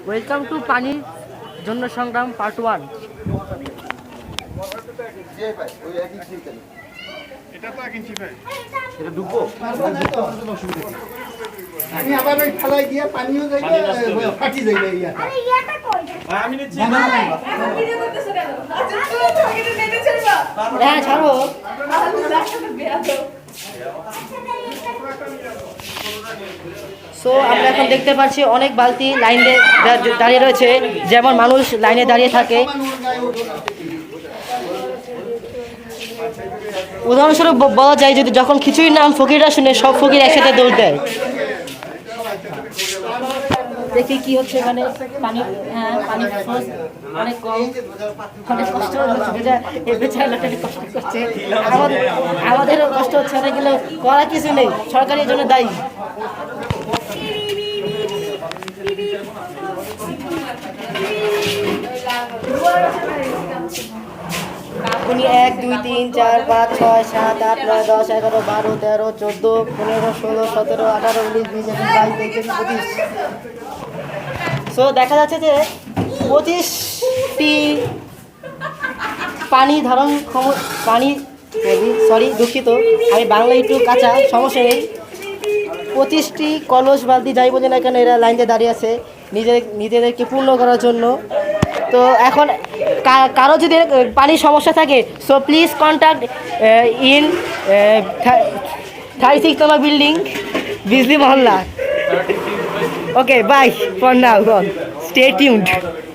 Welcome to পানির জন্য সংগ্রাম পার্ট 1। আমি আবার ওই থালায় দিয়ে পানিও যাইবে ফাটি যাইবে ইয়াটা আমি নিচ্ছি না ভিডিও করতেছ কেন আচ্ছা নেটে চলবা হ্যাঁ ছাড়ো সো আমরা এখন দেখতে পাচ্ছি অনেক বালতি লাইনে দাঁড়িয়ে রয়েছে, যেমন মানুষ লাইনে দাঁড়িয়ে থাকে। উদাহরণস্বরূপ বলা যায়, যদি যখন খিচুড়ির নাম ফকিররা শুনে সব ফকির একসাথে দৌড় দেয়। দেখি কি হচ্ছে এখানে। পানি, হ্যাঁ পানি অনেক কম, অনেক কষ্ট হচ্ছে, কষ্ট করছে। আমাদেরও কষ্ট হচ্ছে অনেকগুলো, করার কিছু নেই, সরকার এর জন্য দায়ী। উনি 1 2 3 4 5 6 7 8 9 10 11 12 13 14 15 16 17 18 19 20 21 22 23 24। সো দেখা যাচ্ছে যে 25টি পানি ধারণ দুঃখিত, আমি বাংলা একটু কাঁচা, সমস্যা নেই। 25টি কলস বালতি যাই বলে না কেন, এরা লাইনে দাঁড়িয়ে আছে নিজেদেরকে পূর্ণ করার জন্য। তো এখন কারো যদি পানির সমস্যা থাকে, সো প্লিজ কন্ট্যাক্ট ইন 36 তলা building, Bijli Mohalla. Okay, bye for now, stay tuned.